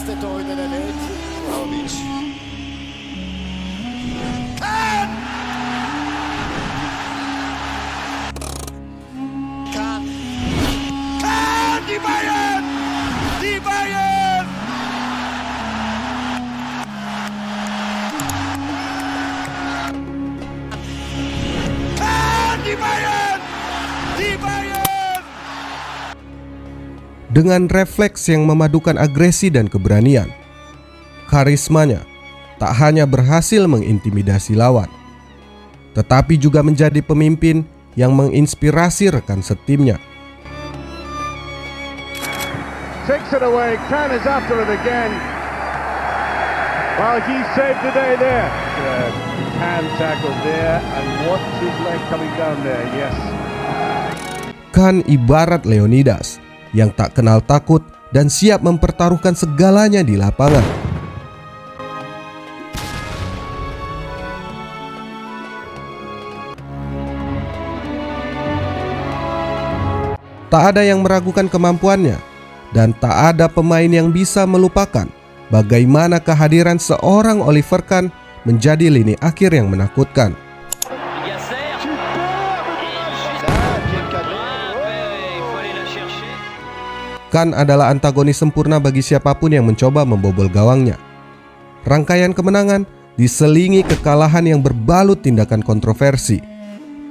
beste Torhüter der Welt. Vlahovic. Kahn! Kahn! Kahn! Die Bayern! Die Bayern! Kahn! Die Bayern! Die Bayern! Dengan refleks yang memadukan agresi dan keberanian, karismanya tak hanya berhasil mengintimidasi lawan, tetapi juga menjadi pemimpin yang menginspirasi rekan setimnya. Takes it away, Kahn is after it again. Well, he saved the day there. Kahn tackled there, and what's his leg coming down there? Yes. Kahn ibarat Leonidas yang tak kenal takut dan siap mempertaruhkan segalanya di lapangan. Tak ada yang meragukan kemampuannya, dan tak ada pemain yang bisa melupakan bagaimana kehadiran seorang Oliver Kahn menjadi lini akhir yang menakutkan. Kahn adalah antagonis sempurna bagi siapapun yang mencoba membobol gawangnya. Rangkaian kemenangan diselingi kekalahan yang berbalut tindakan kontroversi,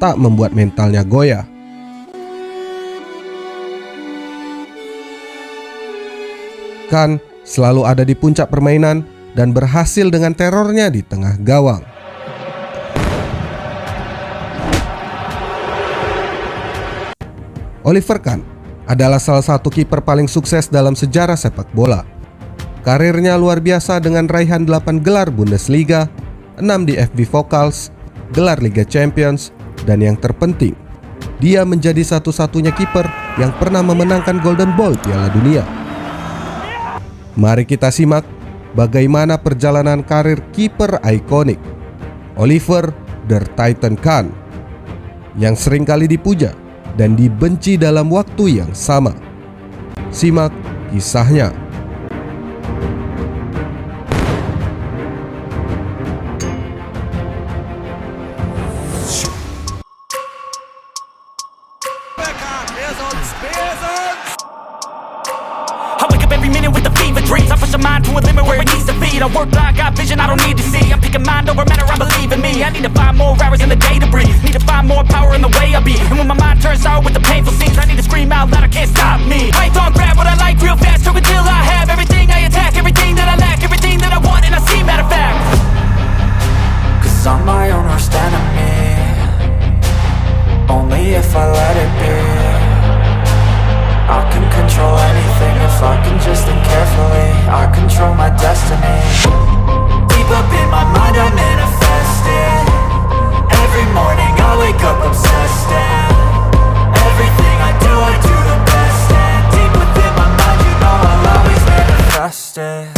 tak membuat mentalnya goyah. Kahn selalu ada di puncak permainan dan berhasil dengan terornya di tengah gawang. Oliver Kahn adalah salah satu kiper paling sukses dalam sejarah sepak bola. Karirnya luar biasa dengan raihan 8 gelar Bundesliga, 6 di FB Pokals, gelar Liga Champions, dan yang terpenting, dia menjadi satu-satunya kiper yang pernah memenangkan Golden Ball Piala Dunia. Mari kita simak bagaimana perjalanan karir kiper ikonik Oliver "Der Titan" Kahn, yang seringkali dipuja dan dibenci dalam waktu yang sama. Simak kisahnya. I work blind, got vision I don't need to see. I'm picking mind over matter, I believe in me. I need to find more hours in the day to breathe. Need to find more power in the way I be. And when my mind turns sour with the painful scenes, I need to scream out loud, I can't stop me. I don't grab what I like real fast, choke until I have everything. I attack everything that I lack, everything that I want, and I see matter of fact. Cause I'm my own worst enemy. Only if I let it be. I can control anything if I can just think carefully. I control my destiny. Deep up in my mind I manifest it. Every morning I wake up obsessed, and everything I do the best. And deep within my mind you know I'll always manifest it.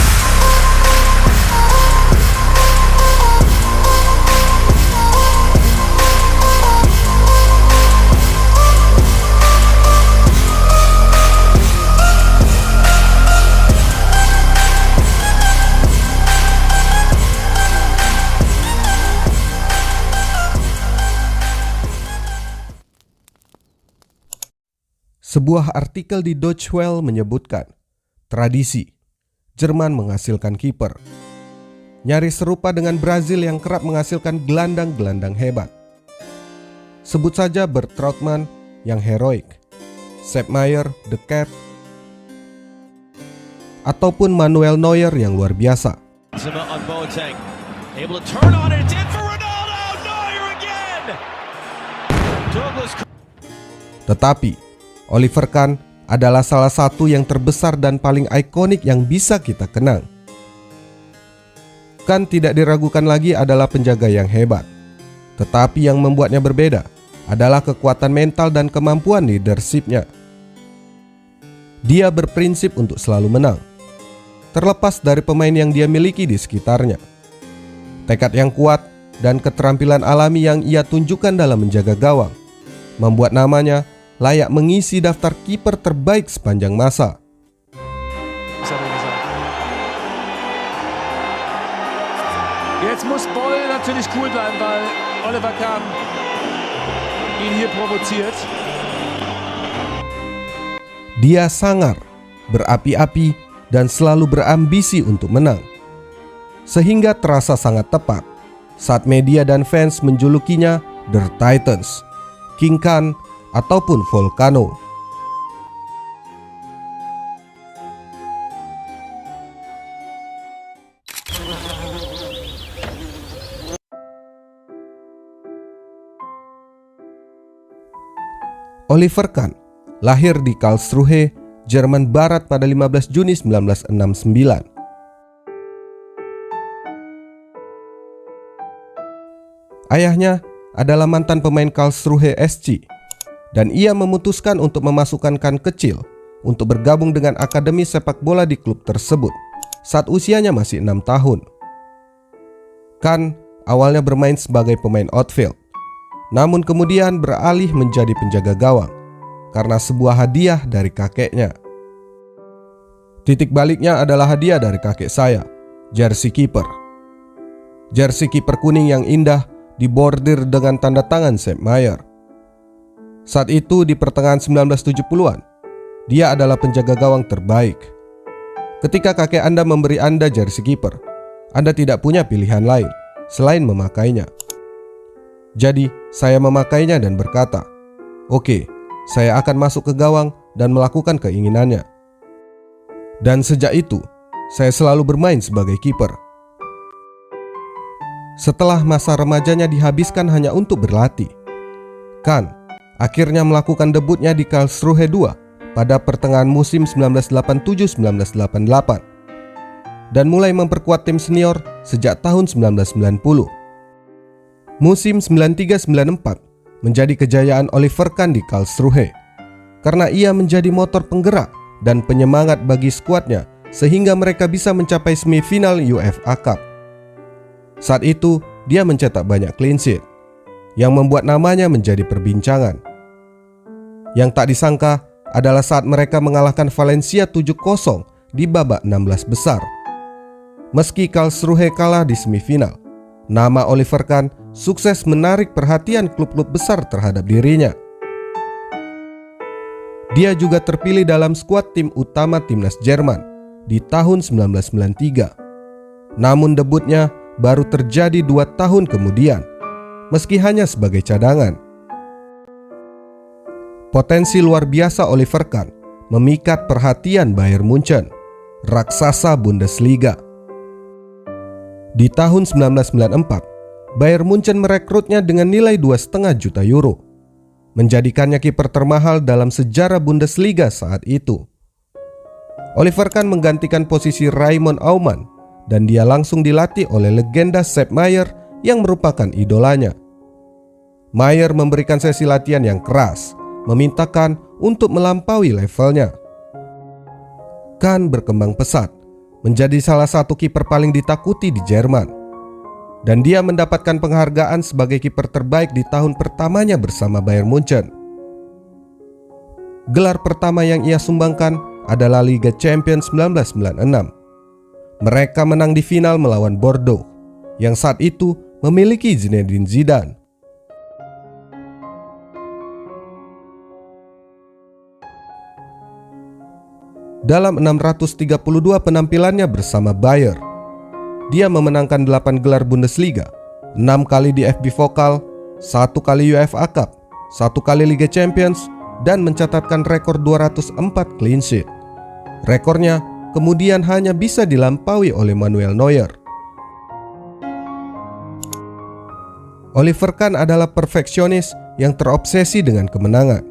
Sebuah artikel di Deutsche Welle menyebutkan, tradisi Jerman menghasilkan kiper nyaris serupa dengan Brazil yang kerap menghasilkan gelandang-gelandang hebat. Sebut saja Bert Trautmann yang heroik, Sepp Maier, The Cat, ataupun Manuel Neuer yang luar biasa. Tetapi Oliver Kahn adalah salah satu yang terbesar dan paling ikonik yang bisa kita kenang. Kahn tidak diragukan lagi adalah penjaga yang hebat. Tetapi yang membuatnya berbeda adalah kekuatan mental dan kemampuan leadership-nya. Dia berprinsip untuk selalu menang, terlepas dari pemain yang dia miliki di sekitarnya. Tekad yang kuat dan keterampilan alami yang ia tunjukkan dalam menjaga gawang membuat namanya layak mengisi daftar kiper terbaik sepanjang masa. Jetzt muss Boll natürlich cool bleiben, weil Oliver Kahn ihn hier provoziert. Dia sangar, berapi-api, dan selalu berambisi untuk menang. Sehingga terasa sangat tepat saat media dan fans menjulukinya The Titans, King Khan, ataupun Volcano. Oliver Kahn lahir di Karlsruhe, Jerman Barat pada 15 Juni 1969. Ayahnya adalah mantan pemain Karlsruhe SC, dan ia memutuskan untuk memasukkan Kahn kecil untuk bergabung dengan akademi sepak bola di klub tersebut saat usianya masih 6 tahun. Kahn awalnya bermain sebagai pemain outfield, namun kemudian beralih menjadi penjaga gawang karena sebuah hadiah dari kakeknya. Titik baliknya adalah hadiah dari kakek saya, jersey kiper. Jersey kiper kuning yang indah dibordir dengan tanda tangan Sepp Maier. Saat itu di pertengahan 1970-an, dia adalah penjaga gawang terbaik. Ketika kakek Anda memberi Anda jersey kiper, Anda tidak punya pilihan lain selain memakainya. Jadi saya memakainya dan berkata, "Oke, saya akan masuk ke gawang dan melakukan keinginannya." Dan sejak itu, saya selalu bermain sebagai kiper. Setelah masa remajanya dihabiskan hanya untuk berlatih, Kahn akhirnya melakukan debutnya di Karlsruhe II pada pertengahan musim 1987-1988 dan mulai memperkuat tim senior sejak tahun 1990. Musim 93-94 menjadi kejayaan Oliver Kahn di Karlsruhe karena ia menjadi motor penggerak dan penyemangat bagi skuadnya sehingga mereka bisa mencapai semifinal UEFA Cup. Saat itu dia mencetak banyak clean sheet yang membuat namanya menjadi perbincangan. Yang tak disangka adalah saat mereka mengalahkan Valencia 7-0 di babak 16 besar. Meski Karlsruhe kalah di semifinal, nama Oliver Kahn sukses menarik perhatian klub-klub besar terhadap dirinya. Dia juga terpilih dalam skuad tim utama timnas Jerman di tahun 1993. Namun debutnya baru terjadi 2 tahun kemudian, meski hanya sebagai cadangan. Potensi luar biasa Oliver Kahn memikat perhatian Bayern Munchen, raksasa Bundesliga. Di tahun 1994, Bayern Munchen merekrutnya dengan nilai 2,5 juta euro, menjadikannya kiper termahal dalam sejarah Bundesliga saat itu. Oliver Kahn menggantikan posisi Raymond Aumann dan dia langsung dilatih oleh legenda Sepp Maier yang merupakan idolanya. Maier memberikan sesi latihan yang keras, meminta Kahn untuk melampaui levelnya. Kahn berkembang pesat, menjadi salah satu kiper paling ditakuti di Jerman. Dan dia mendapatkan penghargaan sebagai kiper terbaik di tahun pertamanya bersama Bayern Munchen. Gelar pertama yang ia sumbangkan adalah Liga Champions 1996. Mereka menang di final melawan Bordeaux, yang saat itu memiliki Zinedine Zidane. Dalam 632 penampilannya bersama Bayern, dia memenangkan 8 gelar Bundesliga, 6 kali DFB Pokal, 1 kali UEFA Cup, 1 kali Liga Champions, dan mencatatkan rekor 204 clean sheet. Rekornya kemudian hanya bisa dilampaui oleh Manuel Neuer. Oliver Kahn adalah perfeksionis yang terobsesi dengan kemenangan.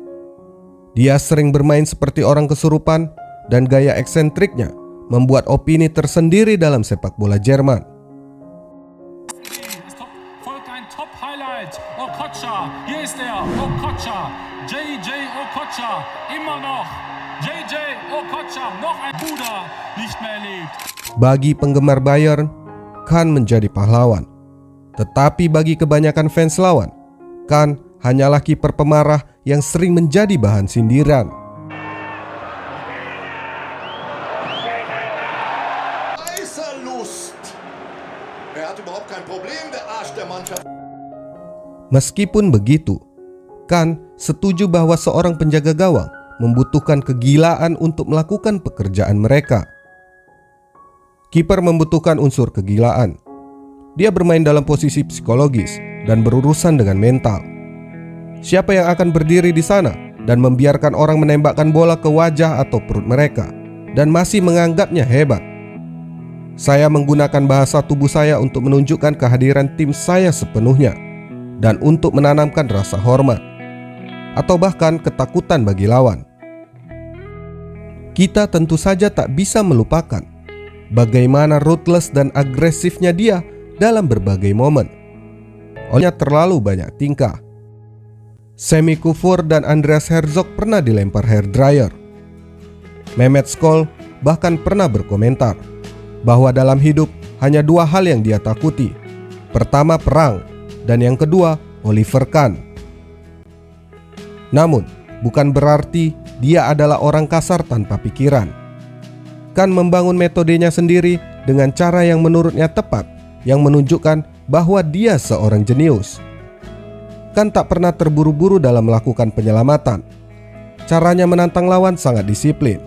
Dia sering bermain seperti orang kesurupan dan gaya eksentriknya membuat opini tersendiri dalam sepak bola Jerman. Folgt ein Top-Highlight. Okocha, hier ist er. Okocha, JJ Okocha, immer noch. JJ Okocha, noch ein Bruder, nicht mehr erlebt. Bagi penggemar Bayern, Kahn menjadi pahlawan. Tetapi bagi kebanyakan fans lawan, Kahn hanyalah kiper pemarah yang sering menjadi bahan sindiran. Lust. Er hat überhaupt kein Problem Meskipun begitu, Kahn setuju bahwa seorang penjaga gawang membutuhkan kegilaan untuk melakukan pekerjaan mereka. Kiper membutuhkan unsur kegilaan. Dia bermain dalam posisi psikologis dan berurusan dengan mental. Siapa yang akan berdiri di sana dan membiarkan orang menembakkan bola ke wajah atau perut mereka dan masih menganggapnya hebat? Saya menggunakan bahasa tubuh saya untuk menunjukkan kehadiran tim saya sepenuhnya dan untuk menanamkan rasa hormat atau bahkan ketakutan bagi lawan. Kita tentu saja tak bisa melupakan bagaimana ruthless dan agresifnya dia dalam berbagai momen. Olehnya terlalu banyak tingkah. Semi Kufur dan Andreas Herzog pernah dilempar hair dryer. Mehmet Scholl bahkan pernah berkomentar bahwa dalam hidup hanya dua hal yang dia takuti. Pertama perang, dan yang kedua Oliver Kahn. Namun bukan berarti dia adalah orang kasar tanpa pikiran. Kahn membangun metodenya sendiri dengan cara yang menurutnya tepat, yang menunjukkan bahwa dia seorang jenius. Kahn tak pernah terburu-buru dalam melakukan penyelamatan. Caranya menantang lawan sangat disiplin.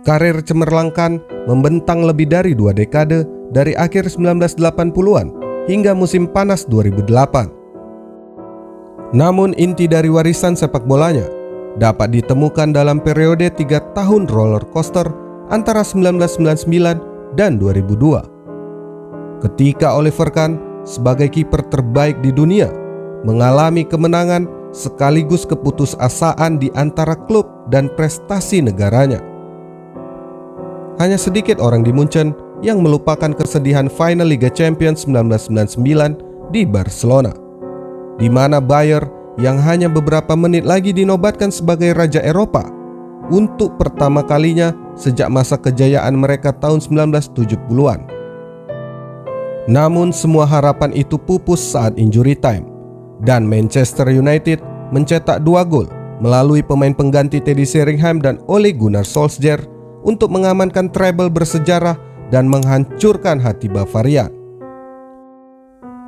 Karir cemerlang Kahn membentang lebih dari 2 dekade dari akhir 1980-an hingga musim panas 2008. Namun inti dari warisan sepak bolanya dapat ditemukan dalam periode 3 tahun roller coaster antara 1999 dan 2002. Ketika Oliver Kahn sebagai kiper terbaik di dunia mengalami kemenangan sekaligus keputusasaan di antara klub dan prestasi negaranya. Hanya sedikit orang di Munchen yang melupakan kesedihan final Liga Champions 1999 di Barcelona, di mana Bayer yang hanya beberapa menit lagi dinobatkan sebagai Raja Eropa untuk pertama kalinya sejak masa kejayaan mereka tahun 1970-an. Namun semua harapan itu pupus saat injury time, dan Manchester United mencetak 2 gol melalui pemain pengganti Teddy Sheringham dan Ole Gunnar Solskjaer untuk mengamankan treble bersejarah dan menghancurkan hati Bavarian.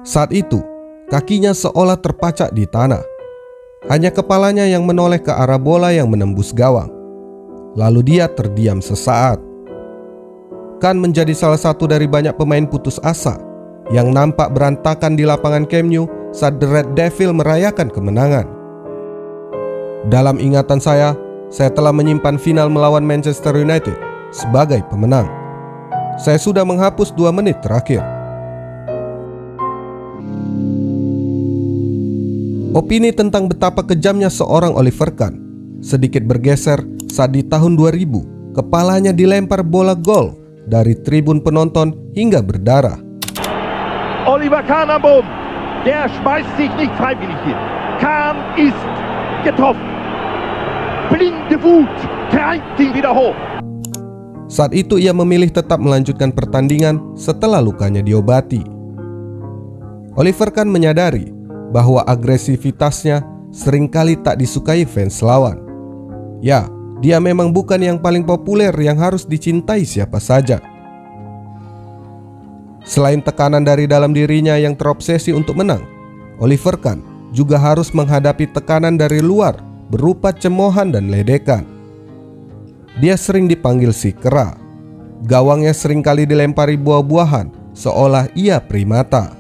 Saat itu, kakinya seolah terpacak di tanah. Hanya kepalanya yang menoleh ke arah bola yang menembus gawang. Lalu dia terdiam sesaat. Kahn menjadi salah satu dari banyak pemain putus asa yang nampak berantakan di lapangan Camp Nou saat The Red Devil merayakan kemenangan. Dalam ingatan saya telah menyimpan final melawan Manchester United sebagai pemenang. Saya sudah menghapus 2 menit terakhir. Opini tentang betapa kejamnya seorang Oliver Kahn sedikit bergeser saat di tahun 2000 kepalanya dilempar bola gol dari tribun penonton hingga berdarah. Oliver Kahn am Boden. Der schmeißt sich nicht freiwillig hin. Kahn ist getroffen. Blinde Wut treibt ihn wieder hoch. Saat itu ia memilih tetap melanjutkan pertandingan setelah lukanya diobati. Oliver Kahn menyadari bahwa agresivitasnya seringkali tak disukai fans lawan. Ya, dia memang bukan yang paling populer yang harus dicintai siapa saja. Selain tekanan dari dalam dirinya yang terobsesi untuk menang, Oliver Kahn juga harus menghadapi tekanan dari luar berupa cemoohan dan ledekan. Dia sering dipanggil si kera. Gawangnya seringkali dilempari buah-buahan seolah ia primata.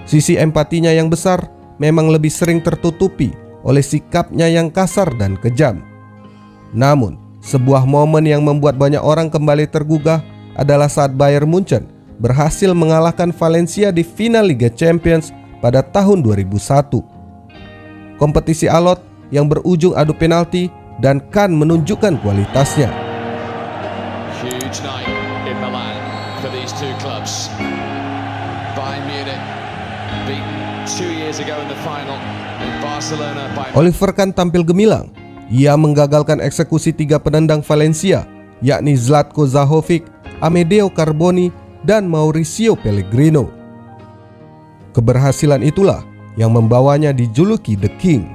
Sisi empatinya yang besar memang lebih sering tertutupi oleh sikapnya yang kasar dan kejam. Namun, sebuah momen yang membuat banyak orang kembali tergugah adalah saat Bayern Munchen berhasil mengalahkan Valencia di final Liga Champions pada tahun 2001. Kompetisi alot yang berujung adu penalti dan Kahn menunjukkan kualitasnya. Huge night in Milan for these two clubs. Bayern Munich beaten 2 years ago in the final in Barcelona by... Oliver Kahn tampil gemilang. Ia menggagalkan eksekusi 3 penendang Valencia, yakni Zlatko Zahovic, Amedeo Carboni, dan Mauricio Pellegrino. Keberhasilan itulah yang membawanya dijuluki The King.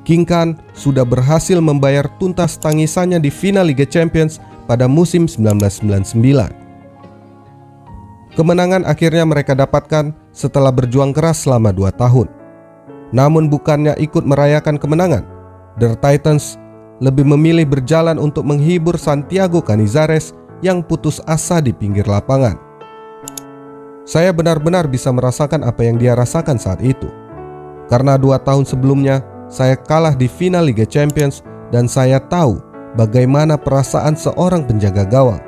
King Khan sudah berhasil membayar tuntas tangisannya di final Liga Champions pada musim 1999. Kemenangan akhirnya mereka dapatkan setelah berjuang keras selama 2 tahun. Namun bukannya ikut merayakan kemenangan, The Titans lebih memilih berjalan untuk menghibur Santiago Canizares yang putus asa di pinggir lapangan. Saya benar-benar bisa merasakan apa yang dia rasakan saat itu. Karena 2 tahun sebelumnya saya kalah di final Liga Champions dan saya tahu bagaimana perasaan seorang penjaga gawang.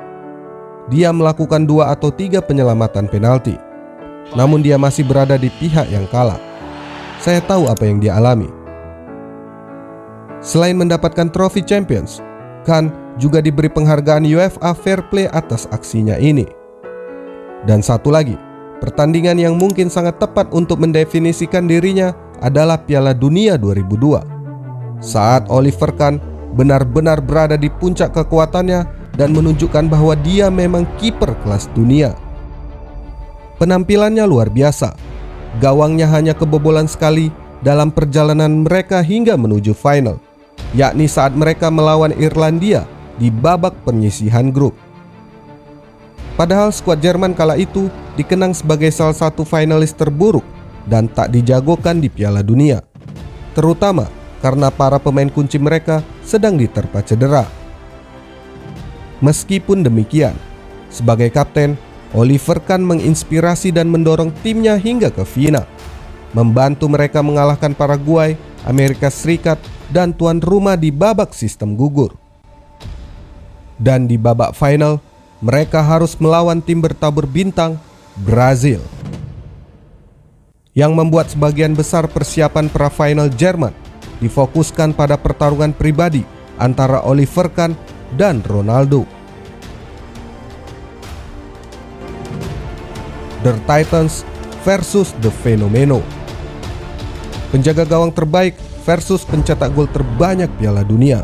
Dia melakukan 2 atau 3 penyelamatan penalti, namun dia masih berada di pihak yang kalah. Saya tahu apa yang dia alami. Selain mendapatkan trofi Champions, Khan juga diberi penghargaan UEFA Fair Play atas aksinya ini. Dan satu lagi, pertandingan yang mungkin sangat tepat untuk mendefinisikan dirinya adalah Piala Dunia 2002. Saat Oliver Kahn benar-benar berada di puncak kekuatannya dan menunjukkan bahwa dia memang kiper kelas dunia. Penampilannya luar biasa. Gawangnya hanya kebobolan sekali dalam perjalanan mereka hingga menuju final, yakni saat mereka melawan Irlandia di babak penyisihan grup. Padahal skuad Jerman kala itu dikenang sebagai salah satu finalis terburuk dan tak dijagokan di Piala Dunia, terutama karena para pemain kunci mereka sedang diterpa cedera. Meskipun demikian, sebagai kapten, Oliver Kahn menginspirasi dan mendorong timnya hingga ke final, membantu mereka mengalahkan Paraguay, Amerika Serikat, dan tuan rumah di babak sistem gugur. Dan di babak final, mereka harus melawan tim bertabur bintang, Brazil. Yang membuat sebagian besar persiapan pra-final Jerman difokuskan pada pertarungan pribadi antara Oliver Kahn dan Ronaldo. The Titans versus The Fenomeno. Penjaga gawang terbaik versus pencetak gol terbanyak Piala Dunia.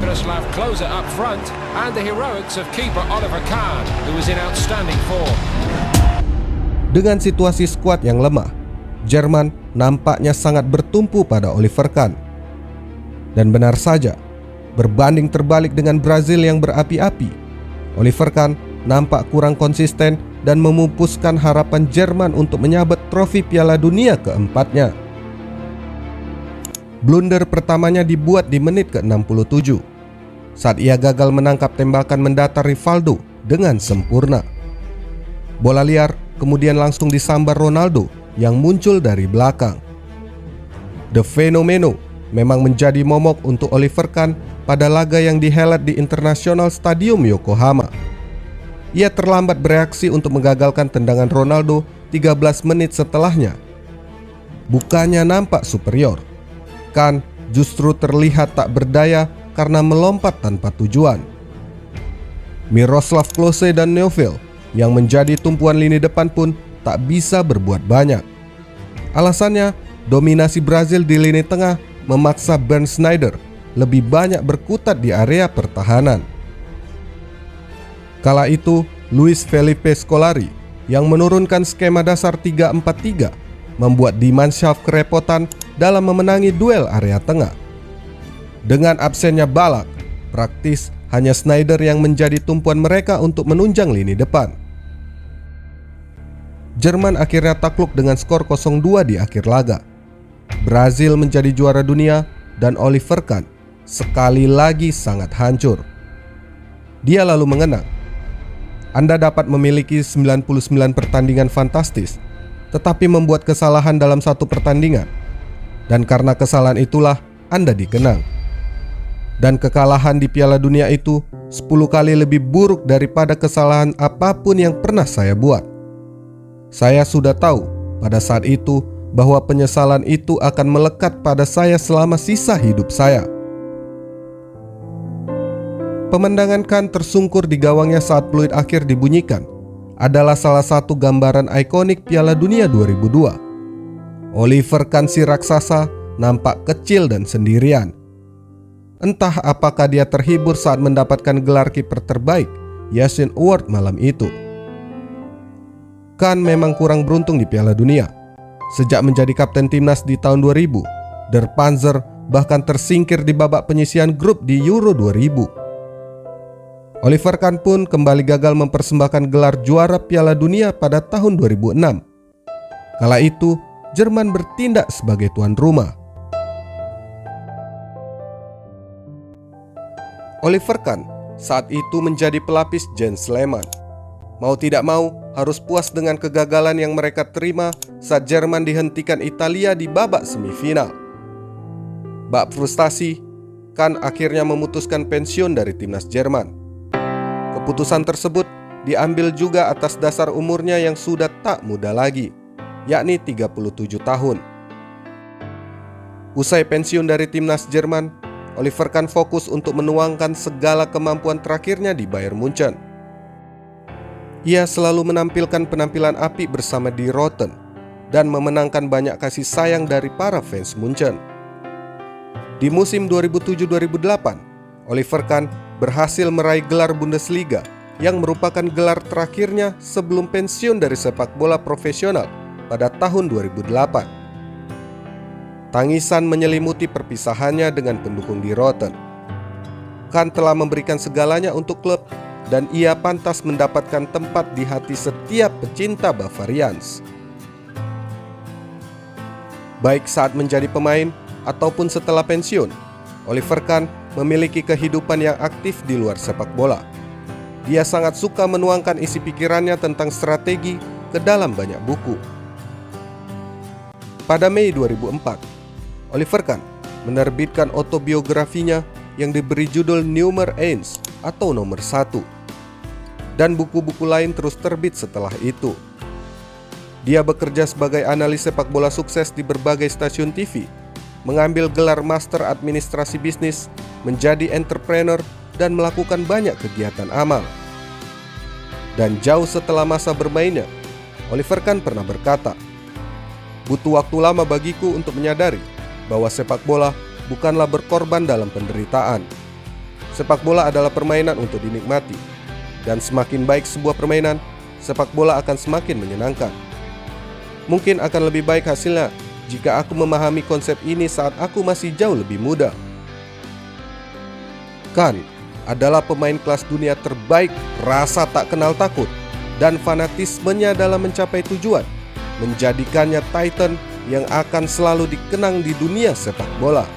Miroslav Klose up front and the heroics of keeper Oliver Kahn, who was in outstanding form. Dengan situasi skuad yang lemah, Jerman nampaknya sangat bertumpu pada Oliver Kahn. Dan benar saja, berbanding terbalik dengan Brazil yang berapi-api, Oliver Kahn nampak kurang konsisten dan memupuskan harapan Jerman untuk menyabet trofi Piala Dunia keempatnya. Blunder pertamanya dibuat di menit ke-67 saat ia gagal menangkap tembakan mendatar Rivaldo dengan sempurna. Bola liar kemudian langsung disambar Ronaldo yang muncul dari belakang. The Fenomeno memang menjadi momok untuk Oliver Kahn pada laga yang dihelat di International Stadium Yokohama. Ia terlambat bereaksi untuk menggagalkan tendangan Ronaldo 13 menit setelahnya. Bukannya nampak superior, Kahn justru terlihat tak berdaya karena melompat tanpa tujuan. Miroslav Klose dan Neufville yang menjadi tumpuan lini depan pun tak bisa berbuat banyak. Alasannya, dominasi Brazil di lini tengah memaksa Bernd Sneijder lebih banyak berkutat di area pertahanan. Kala itu, Luis Felipe Scolari yang menurunkan skema dasar 3-4-3 membuat Die Mannschaft kerepotan dalam memenangi duel area tengah. Dengan absennya Ballack, praktis hanya Sneijder yang menjadi tumpuan mereka untuk menunjang lini depan. Jerman akhirnya takluk dengan skor 0-2 di akhir laga. Brazil menjadi juara dunia dan Oliver Kahn sekali lagi sangat hancur. Dia lalu mengenang, Anda dapat memiliki 99 pertandingan fantastis, tetapi membuat kesalahan dalam satu pertandingan. Dan karena kesalahan itulah Anda dikenang. Dan kekalahan di Piala Dunia itu 10 kali lebih buruk daripada kesalahan apapun yang pernah saya buat. Saya sudah tahu pada saat itu bahwa penyesalan itu akan melekat pada saya selama sisa hidup saya. Pemandangan Kahn tersungkur di gawangnya saat peluit akhir dibunyikan adalah salah satu gambaran ikonik Piala Dunia 2002. Oliver Kahn si raksasa nampak kecil dan sendirian. Entah apakah dia terhibur saat mendapatkan gelar kiper terbaik Yasin Award malam itu. Khan memang kurang beruntung di Piala Dunia. Sejak menjadi kapten timnas di tahun 2000, Der Panzer bahkan tersingkir di babak penyisihan grup di Euro 2000. Oliver Kahn pun kembali gagal mempersembahkan gelar juara Piala Dunia pada tahun 2006. Kala itu, Jerman bertindak sebagai tuan rumah. Oliver Kahn saat itu menjadi pelapis Jens Lehmann. Mau tidak mau, harus puas dengan kegagalan yang mereka terima saat Jerman dihentikan Italia di babak semifinal. Bak frustasi, Kahn akhirnya memutuskan pensiun dari timnas Jerman. Keputusan tersebut diambil juga atas dasar umurnya yang sudah tak muda lagi, yakni 37 tahun. Usai pensiun dari timnas Jerman, Oliver Kahn fokus untuk menuangkan segala kemampuan terakhirnya di Bayern Munchen. Ia selalu menampilkan penampilan apik bersama Die Roten dan memenangkan banyak kasih sayang dari para fans Munchen. Di musim 2007-2008, Oliver Kahn berhasil meraih gelar Bundesliga yang merupakan gelar terakhirnya sebelum pensiun dari sepak bola profesional pada tahun 2008. Tangisan menyelimuti perpisahannya dengan pendukung Die Roten. Kahn telah memberikan segalanya untuk klub dan ia pantas mendapatkan tempat di hati setiap pecinta Bavarians. Baik saat menjadi pemain ataupun setelah pensiun, Oliver Kahn memiliki kehidupan yang aktif di luar sepak bola. Dia sangat suka menuangkan isi pikirannya tentang strategi ke dalam banyak buku. Pada Mei 2004, Oliver Kahn menerbitkan autobiografinya yang diberi judul Nummer 1 atau Nomor 1. Dan buku-buku lain terus terbit setelah itu. Dia bekerja sebagai analis sepak bola sukses di berbagai stasiun TV, mengambil gelar Master Administrasi Bisnis, menjadi entrepreneur, dan melakukan banyak kegiatan amal. Dan jauh setelah masa bermainnya, Oliver Kahn pernah berkata, "Butuh waktu lama bagiku untuk menyadari bahwa sepak bola bukanlah berkorban dalam penderitaan. Sepak bola adalah permainan untuk dinikmati. Dan semakin baik sebuah permainan, sepak bola akan semakin menyenangkan. Mungkin akan lebih baik hasilnya jika aku memahami konsep ini saat aku masih jauh lebih muda." Kahn adalah pemain kelas dunia terbaik, rasa tak kenal takut, dan fanatismenya dalam mencapai tujuan menjadikannya Titan yang akan selalu dikenang di dunia sepak bola.